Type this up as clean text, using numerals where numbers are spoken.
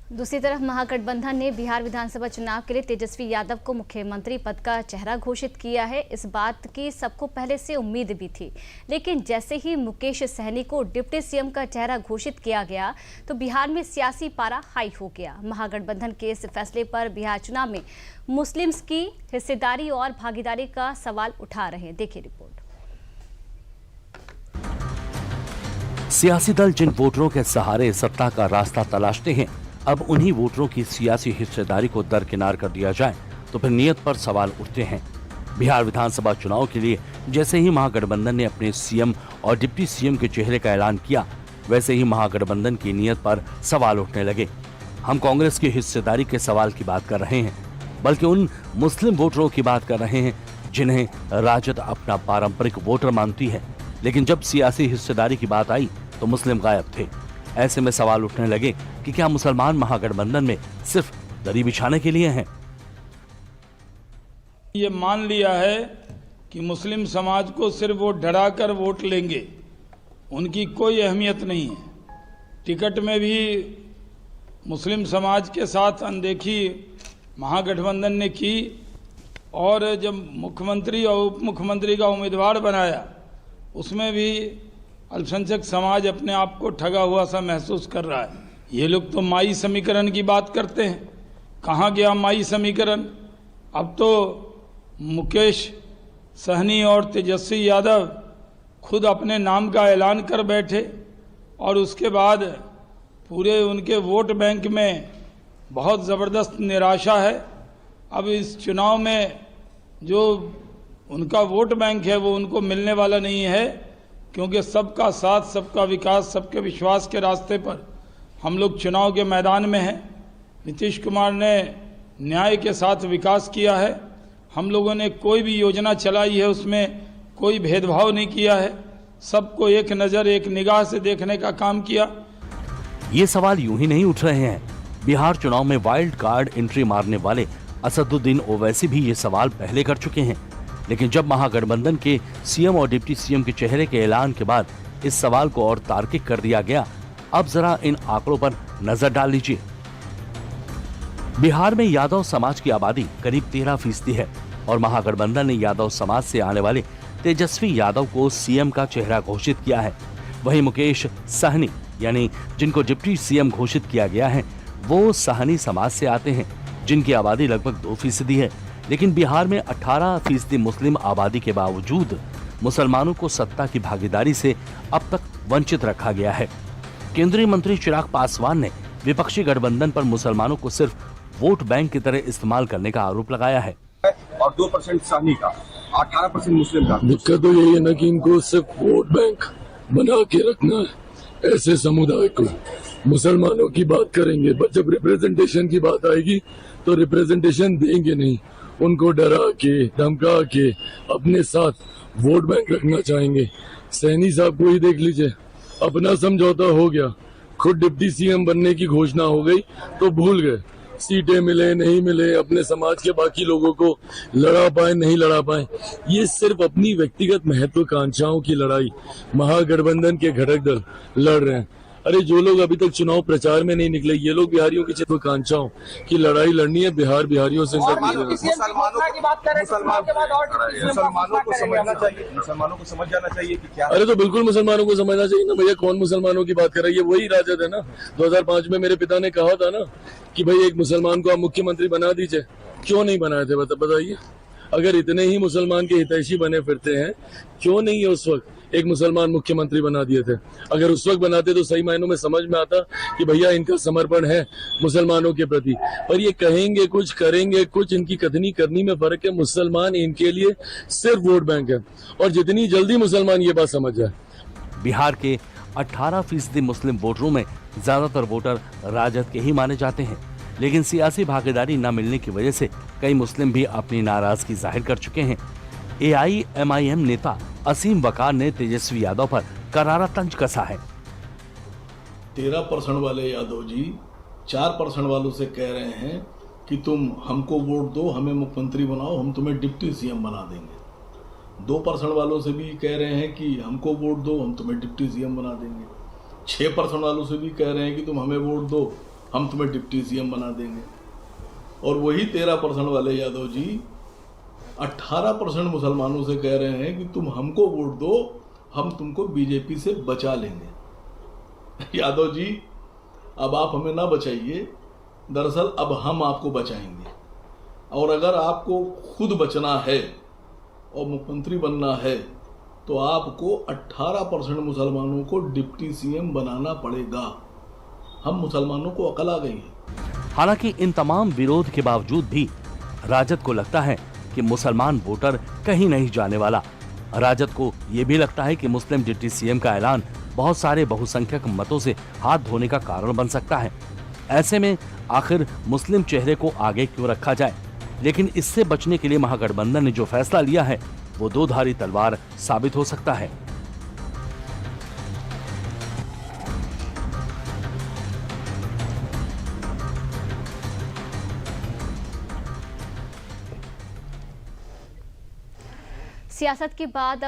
दूसरी तरफ महागठबंधन ने बिहार विधानसभा चुनाव के लिए तेजस्वी यादव को मुख्यमंत्री पद का चेहरा घोषित किया है। इस बात की सबको पहले से उम्मीद भी थी, लेकिन जैसे ही मुकेश सहनी को डिप्टी सीएम का चेहरा घोषित किया गया तो बिहार में सियासी पारा हाई हो गया। महागठबंधन के इस फैसले पर बिहार चुनाव में मुस्लिम्स की हिस्सेदारी और भागीदारी का सवाल उठा रहे हैं। देखिए रिपोर्ट। सियासी दल जिन वोटरों के सहारे सत्ता का रास्ता तलाशते हैं, अब उन्हीं वोटरों की सियासी हिस्सेदारी को दरकिनार कर दिया जाए तो फिर नियत पर सवाल उठते हैं। बिहार विधानसभा चुनाव के लिए जैसे ही महागठबंधन ने अपने सीएम और डिप्टी सीएम के चेहरे का ऐलान किया, वैसे ही महागठबंधन की नियत पर सवाल उठने लगे। हम कांग्रेस की हिस्सेदारी के सवाल की बात कर रहे हैं, बल्कि उन मुस्लिम वोटरों की बात कर रहे हैं जिन्हें राजद अपना पारंपरिक वोटर मानती है। लेकिन जब सियासी हिस्सेदारी की बात आई तो मुस्लिम गायब थे। ऐसे में सवाल उठने लगे कि क्या मुसलमान महागठबंधन में सिर्फ दरी बिछाने के लिए हैं? ये मान लिया है कि मुस्लिम समाज को सिर्फ वो डराकर वोट लेंगे, उनकी कोई अहमियत नहीं है। टिकट में भी मुस्लिम समाज के साथ अनदेखी महागठबंधन ने की और जब मुख्यमंत्री और उप मुख्यमंत्री का उम्मीदवार बनाया उसमें भी अल्पसंख्यक समाज अपने आप को ठगा हुआ सा महसूस कर रहा है। ये लोग तो माई समीकरण की बात करते हैं, कहाँ गया माई समीकरण? अब तो मुकेश सहनी और तेजस्वी यादव खुद अपने नाम का ऐलान कर बैठे और उसके बाद पूरे उनके वोट बैंक में बहुत ज़बरदस्त निराशा है। अब इस चुनाव में जो उनका वोट बैंक है वो उनको मिलने वाला नहीं है, क्योंकि सबका साथ, सबका विकास, सबके विश्वास के रास्ते पर हम लोग चुनाव के मैदान में हैं। नीतीश कुमार ने न्याय के साथ विकास किया है। हम लोगों ने कोई भी योजना चलाई है उसमें कोई भेदभाव नहीं किया है, सबको एक नज़र एक निगाह से देखने का काम किया। ये सवाल यूं ही नहीं उठ रहे हैं। बिहार चुनाव में वाइल्ड कार्ड एंट्री मारने वाले असदुद्दीन ओवैसी भी ये सवाल पहले कर चुके हैं। लेकिन जब महागठबंधन के सीएम और डिप्टी सीएम के चेहरे के ऐलान के बाद इस सवाल को और तार्किक कर दिया गया। अब जरा इन आंकड़ों पर नजर डाल लीजिए। बिहार में यादव समाज की आबादी करीब 13% है और महागठबंधन ने यादव समाज से आने वाले तेजस्वी यादव को सीएम का चेहरा घोषित किया है। वहीं मुकेश सहनी यानी जिनको डिप्टी सीएम घोषित किया गया है, वो सहनी समाज से आते हैं जिनकी आबादी लगभग 2% है। लेकिन बिहार में 18% मुस्लिम आबादी के बावजूद मुसलमानों को सत्ता की भागीदारी से अब तक वंचित रखा गया है। केंद्रीय मंत्री चिराग पासवान ने विपक्षी गठबंधन पर मुसलमानों को सिर्फ वोट बैंक की तरह इस्तेमाल करने का आरोप लगाया है और 2% सहनी का, 18% मुस्लिम का। दिक्कत तो यही है ना कि इनको सिर्फ वोट बैंक बना के रखना है ऐसे समुदाय को। मुसलमानों की बात करेंगे, बट जब रिप्रेजेंटेशन की बात आएगी तो रिप्रेजेंटेशन देंगे नहीं। उनको डरा के, धमका के अपने साथ वोट बैंक रखना चाहेंगे। सहनी साहब को ही देख लीजिए, अपना समझौता हो गया, खुद डिप्टी सीएम बनने की घोषणा हो गई तो भूल गए। सीटें मिले नहीं मिले, अपने समाज के बाकी लोगों को लड़ा पाए नहीं लड़ा पाए, ये सिर्फ अपनी व्यक्तिगत महत्वाकांक्षाओं की लड़ाई महागठबंधन के घटक दल लड़ रहे हैं। अरे जो लोग अभी तक चुनाव प्रचार में नहीं निकले, ये लोग बिहारियों की महत्वाकांक्षाओं की लड़ाई लड़नी है। बिहार बिहारियों से मुसलमानों को समझ जाना चाहिए कि क्या। अरे तो बिल्कुल मुसलमानों को समझना चाहिए ना भैया। कौन मुसलमानों की बात कर रहा है? ये वही राजद है ना। 2005 में मेरे पिता ने कहा था ना कि भाई एक मुसलमान को आप मुख्यमंत्री बना दीजिए। क्यों नहीं बनाए थे बताइए? अगर इतने ही मुसलमान के हितैषी बने फिरते हैं, क्यों नहीं है उस वक्त एक मुसलमान मुख्यमंत्री बना दिए थे? अगर उस वक्त बनाते तो सही मायनों में समझ में आता कि भैया इनका समर्पण है मुसलमानों के प्रति। पर ये कहेंगे कुछ, करेंगे कुछ, इनकी कथनी करनी में फर्क है। मुसलमान इनके लिए सिर्फ वोट बैंक है और जितनी जल्दी मुसलमान ये बात समझ जाए। बिहार के 18% मुस्लिम वोटरों में ज्यादातर वोटर राजद के ही माने जाते हैं। लेकिन सियासी भागीदारी न मिलने की वजह से कई मुस्लिम भी अपनी नाराजगी जाहिर कर चुके हैं। AIMIM नेता असीम वकार ने तेजस्वी यादव पर करारा तंज कसा है। 13% वाले यादव जी 4% वालों से कह रहे हैं कि तुम हमको वोट दो, हमें मुख्यमंत्री बनाओ, हम तुम्हें डिप्टी सीएम बना देंगे। 2% वालों से भी कह रहे हैं कि हमको वोट दो, हम तुम्हें डिप्टी सीएम बना देंगे। 6% वालों से भी कह रहे हैं कि तुम हमें वोट दो, हम तुम्हें डिप्टी सीएम बना देंगे। और वही 13% वाले यादव जी 18% मुसलमानों से कह रहे हैं कि तुम हमको वोट दो, हम तुमको बीजेपी से बचा लेंगे। यादव जी, अब आप हमें ना बचाइए, दरअसल अब हम आपको बचाएंगे। और अगर आपको खुद बचना है और मुख्यमंत्री बनना है तो आपको 18% मुसलमानों को डिप्टी सीएम बनाना पड़ेगा। हम मुसलमानों को अकल आ गई है। हालांकि इन तमाम विरोध के बावजूद भी राजद को लगता है कि मुसलमान वोटर कहीं नहीं जाने वाला। राजद को ये भी लगता है कि मुस्लिम डिप्टी सीएम का ऐलान बहुत सारे बहुसंख्यक मतों से हाथ धोने का कारण बन सकता है। ऐसे में आखिर मुस्लिम चेहरे को आगे क्यों रखा जाए? लेकिन इससे बचने के लिए महागठबंधन ने जो फैसला लिया है वो दो धारी तलवार साबित हो सकता है। सियासत के बाद